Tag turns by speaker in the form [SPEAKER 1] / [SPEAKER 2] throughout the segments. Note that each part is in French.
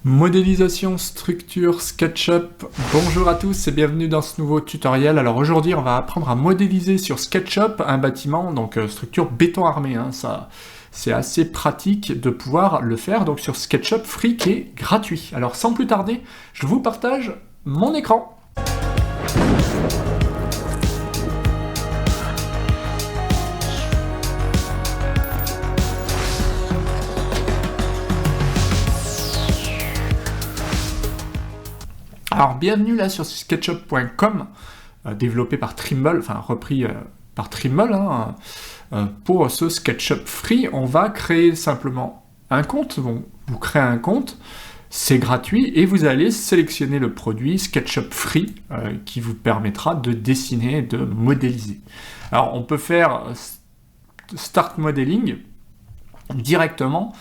[SPEAKER 1] Modélisation, structure, SketchUp, bonjour à tous et bienvenue dans ce nouveau tutoriel. Alors aujourd'hui on va apprendre à modéliser sur SketchUp un bâtiment, donc structure béton armé, ça c'est assez pratique de pouvoir le faire donc sur SketchUp Free qui est gratuit. Alors sans plus tarder, je vous partage mon écran. Alors bienvenue là sur sketchup.com, développé par Trimble, enfin repris par Trimble, pour ce SketchUp Free. On va créer simplement un compte, bon, vous créez un compte, c'est gratuit, et vous allez sélectionner le produit SketchUp Free, qui vous permettra de dessiner et de modéliser. Alors on peut faire Start Modeling directement,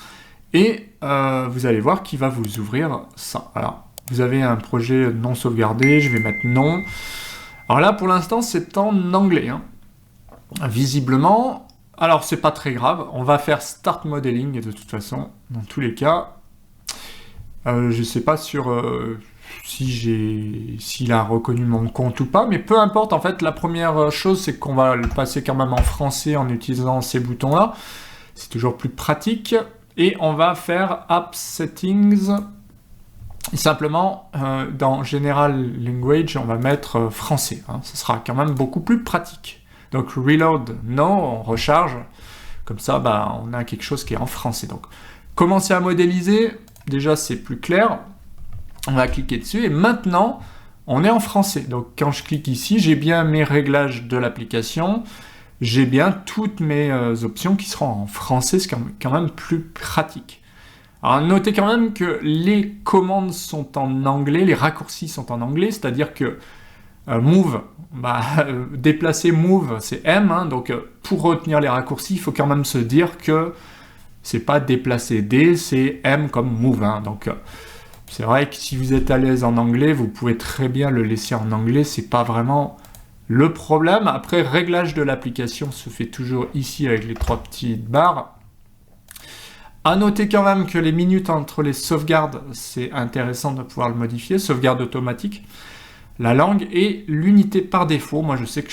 [SPEAKER 1] et vous allez voir qu'il va vous ouvrir ça. Alors, vous avez un projet non sauvegardé, je vais mettre non. Alors là, pour l'instant, c'est en anglais. Visiblement, alors c'est pas très grave, on va faire Start Modeling de toute façon, dans tous les cas. Je sais pas s'il a reconnu mon compte ou pas, mais peu importe, en fait, la première chose, c'est qu'on va le passer quand même en français en utilisant ces boutons-là. C'est toujours plus pratique. Et on va faire App Settings. Et simplement, dans General Language, on va mettre français. Ce sera quand même beaucoup plus pratique. Donc, Reload, non, on recharge. Comme ça, on a quelque chose qui est en français. Donc, commencer à modéliser, déjà, c'est plus clair. On va cliquer dessus. Et maintenant, on est en français. Donc, quand je clique ici, j'ai bien mes réglages de l'application. J'ai bien toutes mes options qui seront en français. C'est quand même plus pratique. Alors notez quand même que les commandes sont en anglais, les raccourcis sont en anglais, c'est-à-dire que move, déplacer move c'est M, donc pour retenir les raccourcis, il faut quand même se dire que c'est pas déplacer D, c'est M comme move. Donc c'est vrai que si vous êtes à l'aise en anglais, vous pouvez très bien le laisser en anglais, c'est pas vraiment le problème. Après, réglage de l'application se fait toujours ici avec les trois petites barres. À noter quand même que les minutes entre les sauvegardes, c'est intéressant de pouvoir le modifier, sauvegarde automatique, la langue et l'unité par défaut. Moi je sais que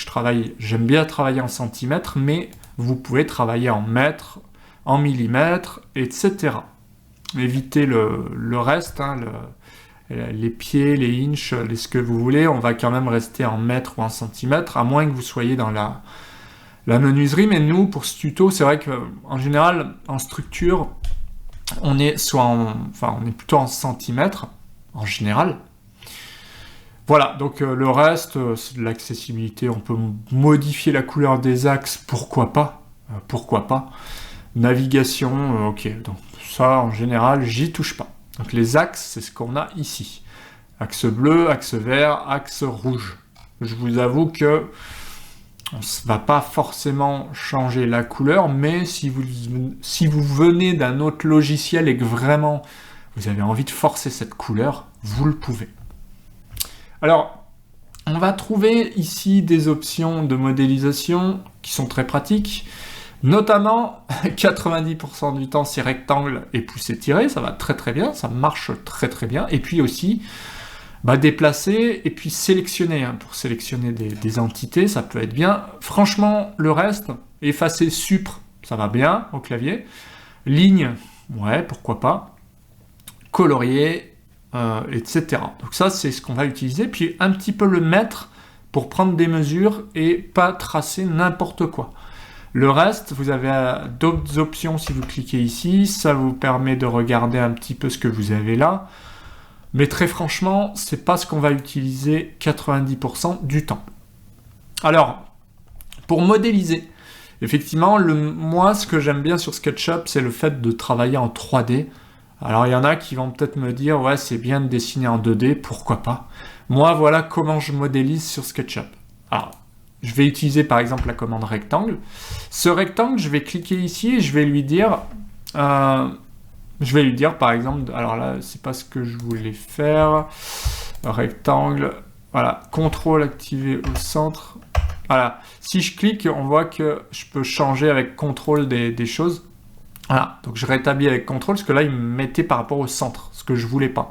[SPEAKER 1] j'aime bien travailler en centimètres, mais vous pouvez travailler en mètres, en millimètres, etc. Évitez le reste, les pieds, les inches, ce que vous voulez, on va quand même rester en mètres ou en centimètres, à moins que vous soyez dans la menuiserie, mais nous, pour ce tuto, c'est vrai qu'en général, en structure, on est plutôt en centimètres, en général. Voilà, donc le reste, c'est de l'accessibilité, on peut modifier la couleur des axes, pourquoi pas. Navigation, ok, donc ça, en général, j'y touche pas. Donc les axes, c'est ce qu'on a ici. Axe bleu, axe vert, axe rouge. Je vous avoue que on ne va pas forcément changer la couleur, mais si vous venez d'un autre logiciel et que vraiment vous avez envie de forcer cette couleur, vous le pouvez. Alors, on va trouver ici des options de modélisation qui sont très pratiques, notamment 90% du temps c'est rectangle et pouce étiré, ça va très très bien, ça marche très très bien, et puis aussi déplacer et puis sélectionner, pour sélectionner des entités, ça peut être bien. Franchement, le reste, effacer supr, ça va bien au clavier. Ligne, ouais, pourquoi pas. Colorier, etc. Donc ça, c'est ce qu'on va utiliser. Puis un petit peu le mettre pour prendre des mesures et pas tracer n'importe quoi. Le reste, vous avez d'autres options si vous cliquez ici. Ça vous permet de regarder un petit peu ce que vous avez là. Mais très franchement, c'est pas ce qu'on va utiliser 90% du temps. Alors, pour modéliser, effectivement, moi, ce que j'aime bien sur SketchUp, c'est le fait de travailler en 3D. Alors, il y en a qui vont peut-être me dire, ouais, c'est bien de dessiner en 2D, pourquoi pas. Moi, voilà comment je modélise sur SketchUp. Alors, je vais utiliser par exemple la commande rectangle. Ce rectangle, je vais cliquer ici et je vais lui dire... par exemple, alors là, c'est pas ce que je voulais faire. Rectangle, voilà, contrôle activé au centre. Voilà, si je clique, on voit que je peux changer avec contrôle des choses. Voilà, donc je rétablis avec CTRL, parce que là, il me mettait par rapport au centre, ce que je voulais pas.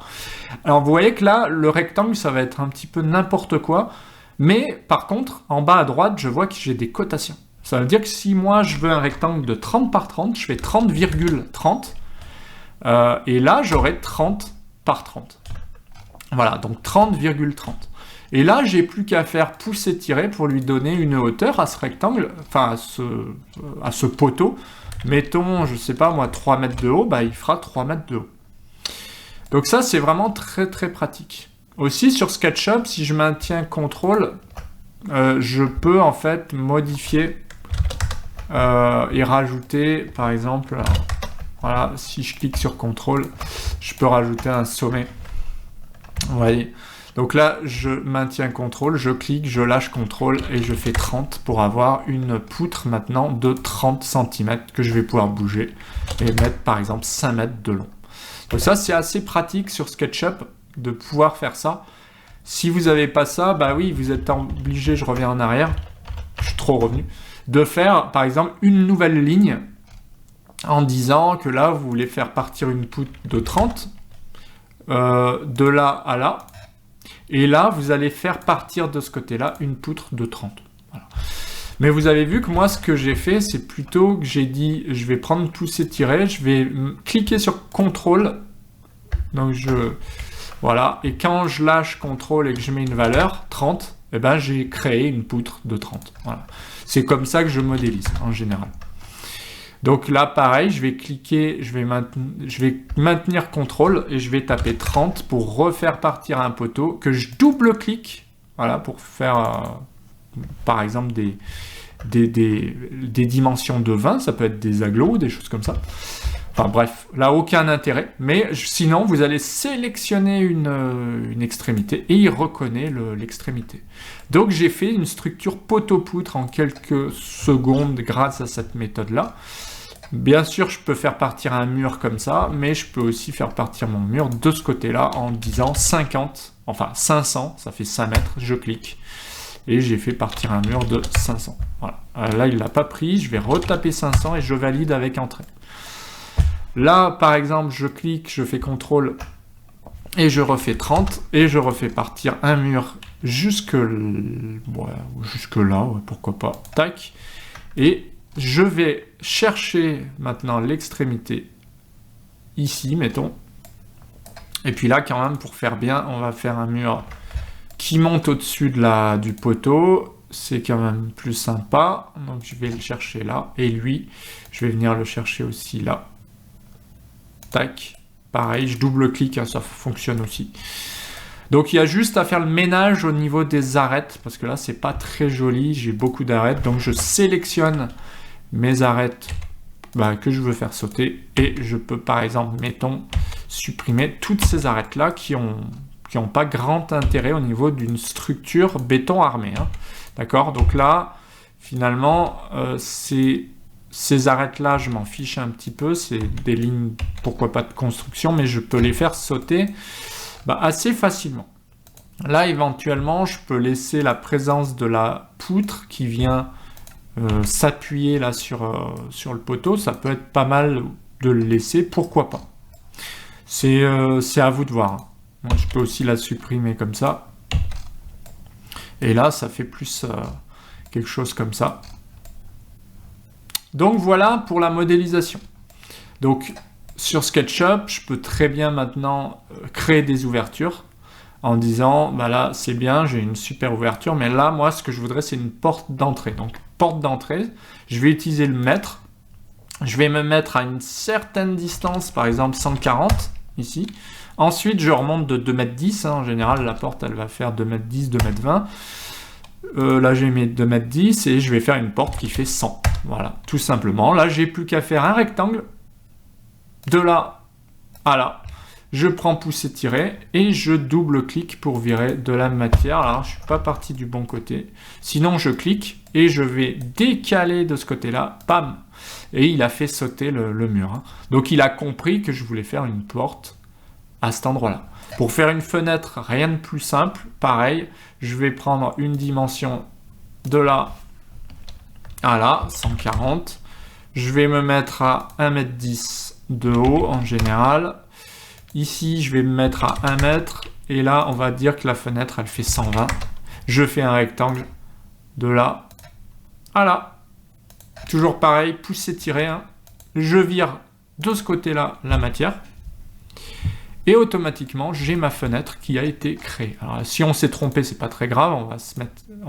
[SPEAKER 1] Alors, vous voyez que là, le rectangle, ça va être un petit peu n'importe quoi, mais par contre, en bas à droite, je vois que j'ai des cotations. Ça veut dire que si moi, je veux un rectangle de 30 par 30, je fais 30,30, et là, j'aurai 30 par 30. Voilà, donc 30,30. Et là, j'ai plus qu'à faire pousser-tirer pour lui donner une hauteur à ce rectangle, enfin à ce poteau. Mettons, je sais pas moi, 3 mètres de haut, bah il fera 3 mètres de haut. Donc ça, c'est vraiment très très pratique. Aussi, sur SketchUp, si je maintiens CTRL, je peux en fait modifier et rajouter, par exemple, alors, voilà, si je clique sur CTRL, je peux rajouter un sommet. Vous voyez. Donc là, je maintiens CTRL, je clique, je lâche CTRL et je fais 30 pour avoir une poutre maintenant de 30 cm que je vais pouvoir bouger et mettre par exemple 5 mètres de long. Donc ça, c'est assez pratique sur SketchUp de pouvoir faire ça. Si vous n'avez pas ça, bah oui, vous êtes obligé, je reviens en arrière, je suis trop revenu, de faire par exemple une nouvelle ligne en disant que là, vous voulez faire partir une poutre de 30, de là à là. Et là, vous allez faire partir de ce côté-là une poutre de 30. Voilà. Mais vous avez vu que moi, ce que j'ai fait, c'est plutôt que j'ai dit, je vais prendre pousser-tirer, je vais cliquer sur CTRL. Donc, voilà. Et quand je lâche CTRL et que je mets une valeur, 30, eh ben, j'ai créé une poutre de 30. Voilà. C'est comme ça que je modélise, en général. Donc là, pareil, je vais cliquer, je vais maintenir CTRL et je vais taper 30 pour refaire partir un poteau que je double-clique, voilà, pour faire, par exemple, des dimensions de 20, ça peut être des agglos, des choses comme ça. Enfin bref, là, aucun intérêt, mais sinon, vous allez sélectionner une extrémité et il reconnaît l'extrémité. Donc, j'ai fait une structure poteau-poutre en quelques secondes grâce à cette méthode-là. Bien sûr, je peux faire partir un mur comme ça, mais je peux aussi faire partir mon mur de ce côté-là en disant 50, enfin 500, ça fait 5 mètres, je clique. Et j'ai fait partir un mur de 500. Voilà. Là, il ne l'a pas pris, je vais retaper 500 et je valide avec entrée. Là, par exemple, je clique, je fais CTRL et je refais 30 et je refais partir un mur jusque là, ouais, pourquoi pas, tac. Et je vais chercher maintenant l'extrémité ici, mettons. Et puis là, quand même, pour faire bien, on va faire un mur qui monte au-dessus du poteau. C'est quand même plus sympa. Donc, je vais le chercher là. Et lui, je vais venir le chercher aussi là. Tac. Pareil, je double-clique, hein, ça fonctionne aussi. Donc, il y a juste à faire le ménage au niveau des arêtes. Parce que là, c'est pas très joli. J'ai beaucoup d'arêtes. Donc, je sélectionne mes arêtes que je veux faire sauter. Et je peux, par exemple, mettons, supprimer toutes ces arêtes-là qui ont pas grand intérêt au niveau d'une structure béton armé. Hein. D'accord? Donc là, finalement, ces arêtes-là, je m'en fiche un petit peu. C'est des lignes, pourquoi pas de construction, mais je peux les faire sauter assez facilement. Là, éventuellement, je peux laisser la présence de la poutre qui vient s'appuyer là sur le poteau. Ça peut être pas mal de le laisser, pourquoi pas. C'est à vous de voir. Moi, je peux aussi la supprimer comme ça. Et là, ça fait plus quelque chose comme ça. Donc voilà pour la modélisation. Donc sur SketchUp, je peux très bien maintenant créer des ouvertures en disant, là c'est bien, j'ai une super ouverture, mais là, moi, ce que je voudrais, c'est une porte d'entrée. Donc porte d'entrée, je vais utiliser le mètre. Je vais me mettre à une certaine distance, par exemple 140 ici. Ensuite, je remonte de 2,10 m. En général, la porte, elle va faire 2,10 m, 2,20 m. Là, j'ai mis 2,10 m et je vais faire une porte qui fait 100. Voilà, tout simplement. Là, j'ai plus qu'à faire un rectangle. De là à là. Je prends pousser-tirer et je double-clique pour virer de la matière. Alors, je ne suis pas parti du bon côté. Sinon, je clique et je vais décaler de ce côté-là. Bam! Et il a fait sauter le mur. Hein. Donc, il a compris que je voulais faire une porte à cet endroit-là. Pour faire une fenêtre, rien de plus simple. Pareil, je vais prendre une dimension de là à là, 140. Je vais me mettre à 1,10 m de haut en général. Ici, je vais me mettre à 1 m. Et là, on va dire que la fenêtre, elle fait 120. Je fais un rectangle de là à là. Toujours pareil, pouce étiré. Hein. Je vire de ce côté-là la matière. Et automatiquement, j'ai ma fenêtre qui a été créée. Alors, si on s'est trompé, c'est pas très grave. On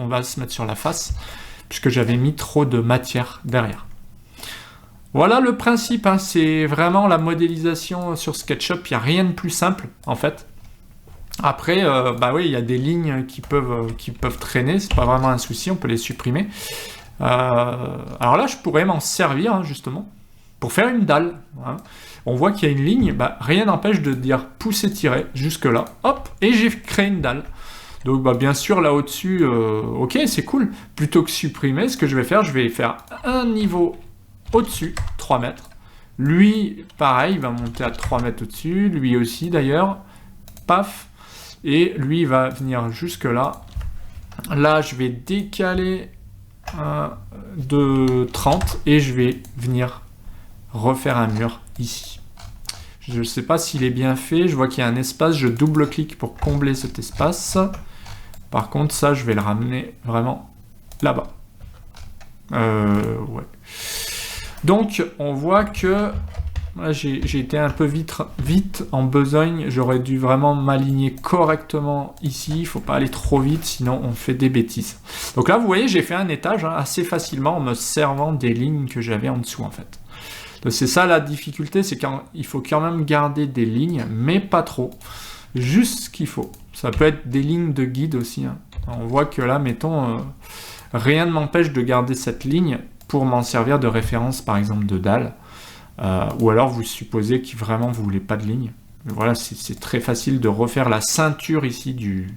[SPEAKER 1] va se mettre sur la face, puisque j'avais mis trop de matière derrière. Voilà le principe. Hein. C'est vraiment la modélisation sur SketchUp. Il n'y a rien de plus simple, en fait. Après, bah oui, il y a des lignes qui peuvent traîner. C'est pas vraiment un souci. On peut les supprimer. Alors là, je pourrais m'en servir, hein, justement, pour faire une dalle. Hein. On voit qu'il y a une ligne, bah, rien n'empêche de dire pouce étiré jusque là, hop, et j'ai créé une dalle. Donc bah, bien sûr là au-dessus, ok, c'est cool. Plutôt que supprimer, ce que je vais faire un niveau au-dessus, 3 mètres. Lui, pareil, il va monter à 3 mètres au-dessus, lui aussi d'ailleurs, paf, et lui il va venir jusque là. Là, je vais décaler de 30 et je vais venir refaire un mur ici. Je ne sais pas s'il est bien fait, je vois qu'il y a un espace, je double-clique pour combler cet espace. Par contre, ça, je vais le ramener vraiment là-bas. Ouais. Donc, on voit que là, j'ai été un peu vite en besogne, j'aurais dû vraiment m'aligner correctement ici, il ne faut pas aller trop vite, sinon on fait des bêtises. Donc là, vous voyez, j'ai fait un étage hein, assez facilement en me servant des lignes que j'avais en dessous, en fait. C'est ça la difficulté, c'est qu'il faut quand même garder des lignes, mais pas trop. Juste ce qu'il faut. Ça peut être des lignes de guide aussi. Hein. On voit que là, mettons, rien ne m'empêche de garder cette ligne pour m'en servir de référence, par exemple, de dalle. Ou alors, vous supposez que vraiment, vous voulez pas de ligne. Mais voilà, c'est très facile de refaire la ceinture ici du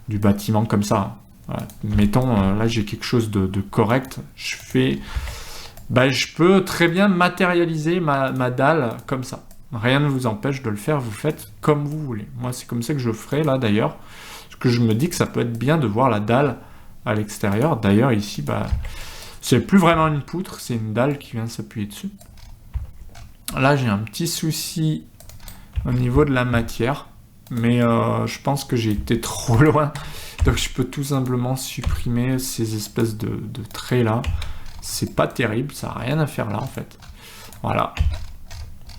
[SPEAKER 1] bâtiment comme ça. Voilà. Mettons, là, j'ai quelque chose de correct. Je peux très bien matérialiser ma dalle comme ça. Rien ne vous empêche de le faire, vous faites comme vous voulez. Moi, c'est comme ça que je ferai là d'ailleurs. Parce que je me dis que ça peut être bien de voir la dalle à l'extérieur. D'ailleurs, ici, c'est plus vraiment une poutre, c'est une dalle qui vient s'appuyer dessus. Là, j'ai un petit souci au niveau de la matière. Mais je pense que j'ai été trop loin. Donc, je peux tout simplement supprimer ces espèces de traits là. C'est pas terrible, ça n'a rien à faire là en fait. Voilà.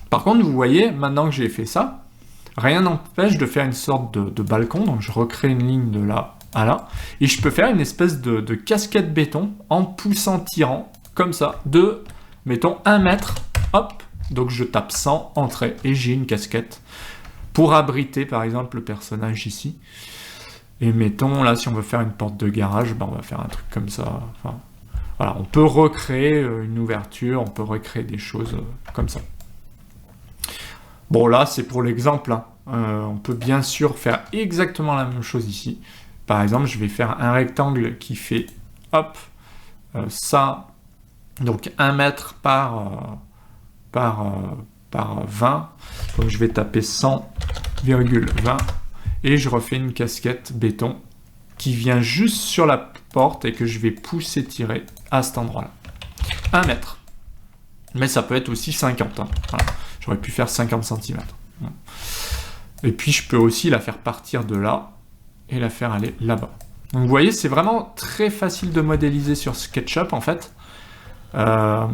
[SPEAKER 1] Par contre, vous voyez, maintenant que j'ai fait ça, rien n'empêche de faire une sorte de balcon. Donc je recrée une ligne de là à là. Et je peux faire une espèce de casquette béton en poussant tirant, comme ça, de, mettons, 1 mètre. Hop. Donc je tape 100, entrée, et j'ai une casquette pour abriter par exemple le personnage ici. Et mettons, là, si on veut faire une porte de garage, on va faire un truc comme ça. Enfin, voilà, on peut recréer une ouverture, on peut recréer des choses comme ça. Bon, là, c'est pour l'exemple. Hein. On peut bien sûr faire exactement la même chose ici. Par exemple, je vais faire un rectangle qui fait, hop, ça, donc 1 mètre par 20. Donc, je vais taper 100,20 et je refais une casquette béton qui vient juste sur la porte et que je vais pousser tirer à cet endroit-là. 1 mètre. Mais ça peut être aussi 50. Hein. Voilà. J'aurais pu faire 50 cm. Et puis je peux aussi la faire partir de là et la faire aller là-bas. Donc vous voyez, c'est vraiment très facile de modéliser sur SketchUp en fait. Donc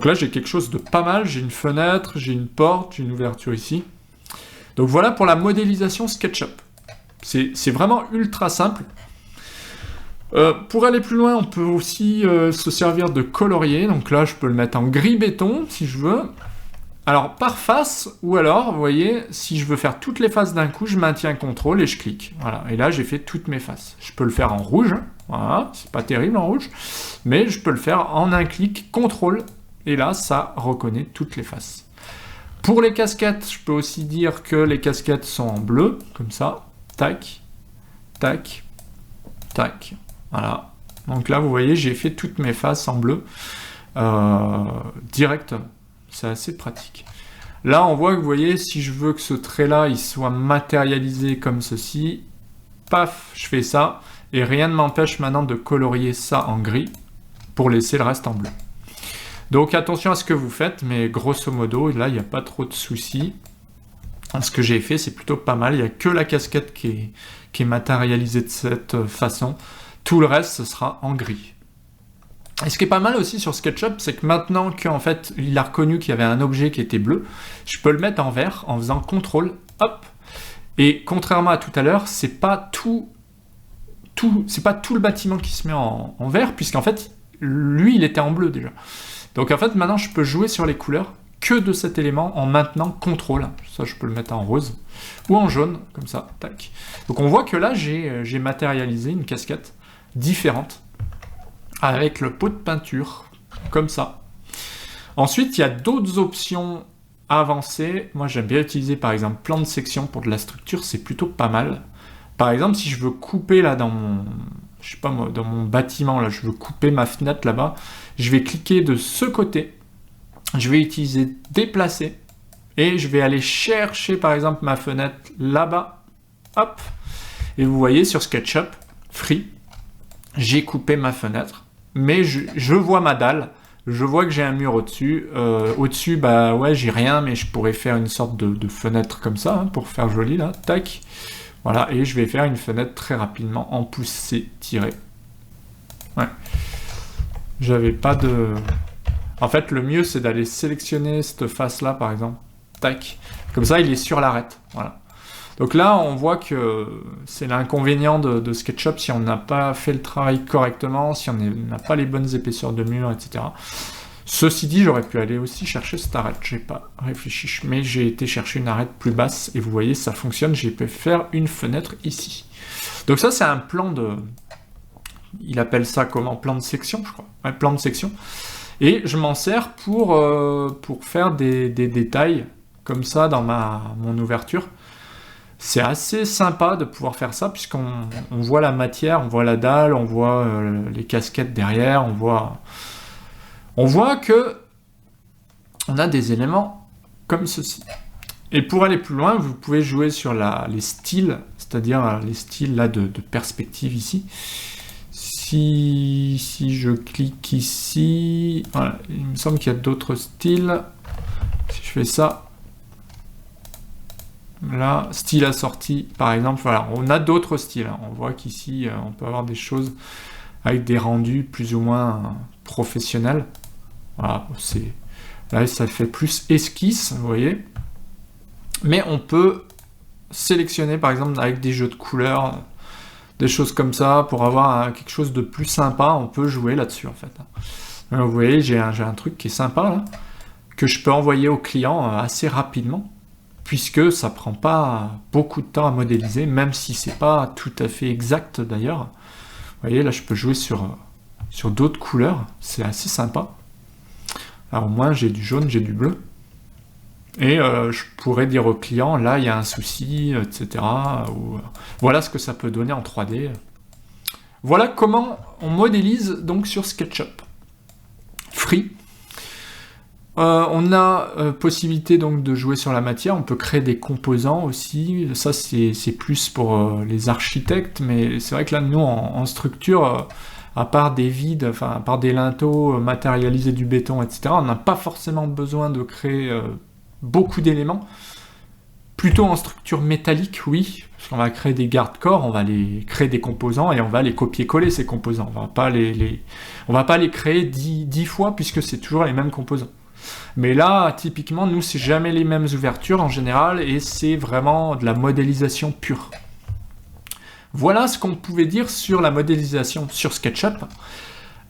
[SPEAKER 1] là j'ai quelque chose de pas mal. J'ai une fenêtre, j'ai une porte, j'ai une ouverture ici. Donc voilà pour la modélisation SketchUp. C'est vraiment ultra simple. Pour aller plus loin, on peut aussi se servir de colorier. Donc là, je peux le mettre en gris béton, si je veux. Alors, par face, ou alors, vous voyez, si je veux faire toutes les faces d'un coup, je maintiens CTRL et je clique. Voilà, et là, j'ai fait toutes mes faces. Je peux le faire en rouge. Voilà, c'est pas terrible en rouge. Mais je peux le faire en un clic, CTRL. Et là, ça reconnaît toutes les faces. Pour les casquettes, je peux aussi dire que les casquettes sont en bleu, comme ça. Tac, tac, tac. Voilà. Donc là, vous voyez, j'ai fait toutes mes faces en bleu directement. C'est assez pratique. Là, on voit que, vous voyez, si je veux que ce trait-là, il soit matérialisé comme ceci, paf, je fais ça. Et rien ne m'empêche maintenant de colorier ça en gris pour laisser le reste en bleu. Donc attention à ce que vous faites, mais grosso modo, là, il n'y a pas trop de soucis. Ce que j'ai fait, c'est plutôt pas mal. Il n'y a que la casquette qui est matérialisée de cette façon. Tout le reste, ce sera en gris. Et ce qui est pas mal aussi sur SketchUp, c'est que maintenant qu'en fait, il a reconnu qu'il y avait un objet qui était bleu, je peux le mettre en vert en faisant CTRL, hop. Et contrairement à tout à l'heure, c'est pas tout le bâtiment qui se met en vert, puisqu'en fait, lui, il était en bleu déjà. Donc en fait, maintenant, je peux jouer sur les couleurs que de cet élément en maintenant CTRL. Ça, je peux le mettre en rose ou en jaune, comme ça, tac. Donc on voit que là, j'ai matérialisé une casquette différente avec le pot de peinture, comme ça. Ensuite, il y a d'autres options avancées. Moi, j'aime bien utiliser, par exemple, plan de section pour de la structure, c'est plutôt pas mal. Par exemple, si je veux couper là dans mon, je sais pas moi, dans mon bâtiment, là, je veux couper ma fenêtre là-bas, je vais cliquer de ce côté, je vais utiliser déplacer, et je vais aller chercher, par exemple, ma fenêtre là-bas, hop, et vous voyez sur SketchUp, Free, j'ai coupé ma fenêtre, mais je vois ma dalle, je vois que j'ai un mur au-dessus. Au-dessus, bah ouais, j'ai rien, mais je pourrais faire une sorte de fenêtre comme ça, hein, pour faire joli, là, tac. Voilà, et je vais faire une fenêtre très rapidement en poussé tiré. Ouais. J'avais pas de... En fait, le mieux, c'est d'aller sélectionner cette face-là, par exemple. Tac. Comme ça, il est sur l'arête. Voilà. Donc là, on voit que c'est l'inconvénient de SketchUp si on n'a pas fait le travail correctement, si on n'a pas les bonnes épaisseurs de mur, etc. Ceci dit, j'aurais pu aller aussi chercher cette arête. J'ai pas réfléchi, mais j'ai été chercher une arête plus basse, et vous voyez, ça fonctionne. J'ai pu faire une fenêtre ici. Donc ça, c'est un plan de... Il appelle ça comment? Plan de section, je crois. Ouais, plan de section. Et je m'en sers pour faire des détails comme ça dans mon ouverture. C'est assez sympa de pouvoir faire ça, puisqu'on voit la matière, on voit la dalle, on voit les casquettes derrière, on voit que on a des éléments comme ceci. Et pour aller plus loin, vous pouvez jouer sur les styles, c'est-à-dire les styles là de perspective ici. Si je clique ici, voilà, il me semble qu'il y a d'autres styles. Si je fais ça, là, style assorti, par exemple, voilà, on a d'autres styles. On voit qu'ici, on peut avoir des choses avec des rendus plus ou moins professionnels. Voilà, là, ça fait plus esquisse, vous voyez. Mais on peut sélectionner, par exemple, avec des jeux de couleurs, des choses comme ça, pour avoir quelque chose de plus sympa. On peut jouer là-dessus, en fait. Alors, vous voyez, j'ai un truc qui est sympa, là, que je peux envoyer au client assez rapidement, puisque ça prend pas beaucoup de temps à modéliser, même si c'est pas tout à fait exact, d'ailleurs. Vous voyez, là, je peux jouer sur d'autres couleurs. C'est assez sympa. Alors, au moins, j'ai du jaune, j'ai du bleu. Et je pourrais dire au client, là, il y a un souci, etc. Ou, voilà ce que ça peut donner en 3D. Voilà comment on modélise donc sur SketchUp. Free. On a possibilité donc de jouer sur la matière. On peut créer des composants aussi. Ça, c'est plus pour les architectes. Mais c'est vrai que là, nous, en structure... à part des vides, enfin, à part des linteaux, matérialiser du béton, etc., on n'a pas forcément besoin de créer beaucoup d'éléments. Plutôt en structure métallique, oui, parce qu'on va créer des garde-corps, on va les créer des composants et on va les copier-coller, ces composants. On va pas les créer 10 fois, puisque c'est toujours les mêmes composants. Mais là, typiquement, nous, c'est jamais les mêmes ouvertures en général, et c'est vraiment de la modélisation pure. Voilà ce qu'on pouvait dire sur la modélisation sur SketchUp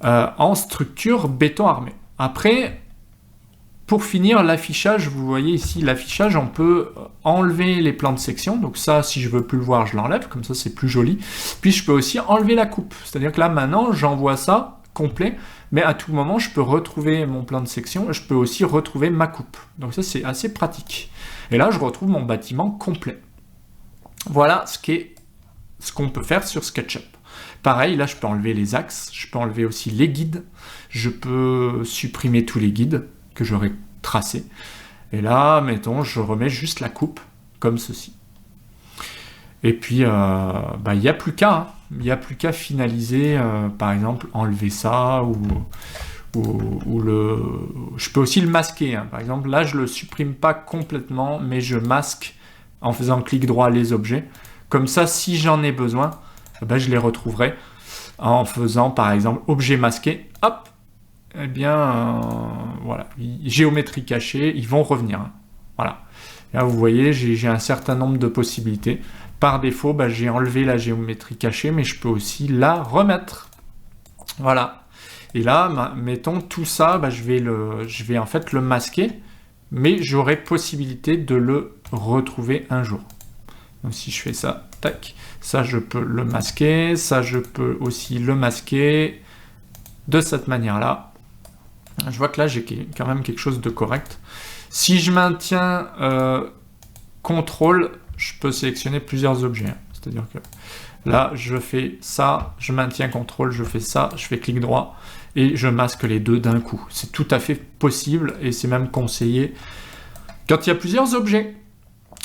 [SPEAKER 1] en structure béton armé. Après, pour finir, l'affichage, vous voyez ici l'affichage, on peut enlever les plans de section. Donc ça, si je veux plus le voir, je l'enlève, comme ça c'est plus joli. Puis je peux aussi enlever la coupe. C'est-à-dire que là, maintenant, j'envoie ça complet, mais à tout moment, je peux retrouver mon plan de section, je peux aussi retrouver ma coupe. Donc ça, c'est assez pratique. Et là, je retrouve mon bâtiment complet. Voilà ce qu'on peut faire sur SketchUp. Pareil, là, je peux enlever les axes, je peux enlever aussi les guides, je peux supprimer tous les guides que j'aurais tracés. Et là, mettons, je remets juste la coupe, comme ceci. Et puis, il n'y a plus qu'à. il n'y a plus qu'à finaliser, par exemple, enlever ça, je peux aussi le masquer, hein. Par exemple, là, je ne le supprime pas complètement, mais je masque en faisant clic droit les objets. Comme ça, si j'en ai besoin, ben, je les retrouverai en faisant, par exemple, objet masqué, hop, eh bien, voilà, géométrie cachée, ils vont revenir, hein. Voilà. Là, vous voyez, j'ai un certain nombre de possibilités. Par défaut, ben, j'ai enlevé la géométrie cachée, mais je peux aussi la remettre. Voilà. Et là, mettons tout ça, ben, je vais en fait le masquer, mais j'aurai possibilité de le retrouver un jour. Donc si je fais ça, tac, ça je peux le masquer, ça je peux aussi le masquer de cette manière-là. Je vois que là j'ai quand même quelque chose de correct. Si je maintiens CTRL, je peux sélectionner plusieurs objets. C'est-à-dire que là je fais ça, je maintiens CTRL, je fais ça, je fais clic droit et je masque les deux d'un coup. C'est tout à fait possible et c'est même conseillé quand il y a plusieurs objets.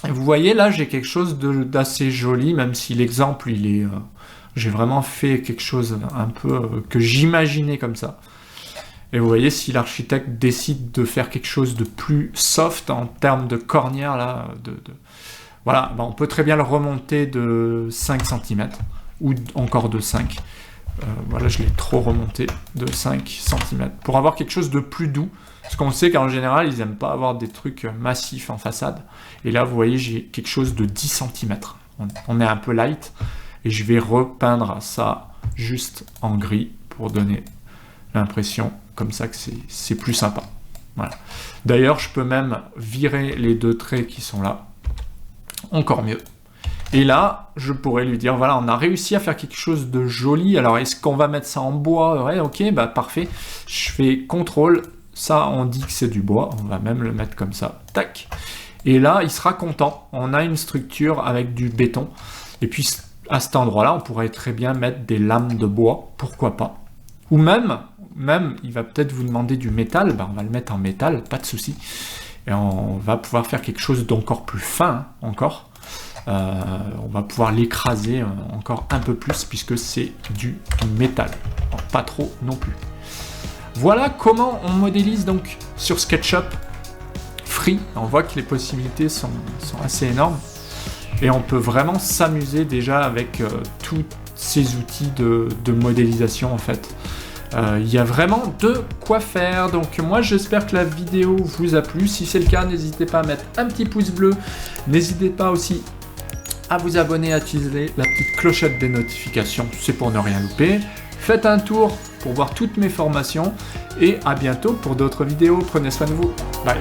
[SPEAKER 1] Et vous voyez, là, j'ai quelque chose d'assez joli, même si l'exemple, il est... j'ai vraiment fait quelque chose un peu que j'imaginais comme ça. Et vous voyez, si l'architecte décide de faire quelque chose de plus soft en termes de cornière, là, voilà, ben on peut très bien le remonter de 5 cm, ou encore de 5. Voilà, je l'ai trop remonté de 5 cm, pour avoir quelque chose de plus doux. Parce qu'on sait qu'en général, ils n'aiment pas avoir des trucs massifs en façade. Et là, vous voyez, j'ai quelque chose de 10 cm. On est un peu light. Et je vais repeindre ça juste en gris pour donner l'impression comme ça que c'est plus sympa. Voilà. D'ailleurs, je peux même virer les deux traits qui sont là. Encore mieux. Et là, je pourrais lui dire, voilà, on a réussi à faire quelque chose de joli. Alors, est-ce qu'on va mettre ça en bois? Ouais, ok, bah parfait. Je fais CTRL. Ça, on dit que c'est du bois, on va même le mettre comme ça, tac. Et là, il sera content. On a une structure avec du béton. Et puis, à cet endroit-là, on pourrait très bien mettre des lames de bois, pourquoi pas. Ou même il va peut-être vous demander du métal, ben, on va le mettre en métal, pas de souci. Et on va pouvoir faire quelque chose d'encore plus fin, hein, encore. On va pouvoir l'écraser encore un peu plus, puisque c'est du métal. Alors, pas trop non plus. Voilà comment on modélise donc sur SketchUp Free. On voit que les possibilités sont assez énormes et on peut vraiment s'amuser déjà avec tous ces outils de modélisation en fait. Il y a vraiment de quoi faire. Donc moi j'espère que la vidéo vous a plu. Si c'est le cas, n'hésitez pas à mettre un petit pouce bleu. N'hésitez pas aussi à vous abonner, à utiliser la petite clochette des notifications. C'est pour ne rien louper. Faites un tour pour voir toutes mes formations et à bientôt pour d'autres vidéos. Prenez soin de vous. Bye.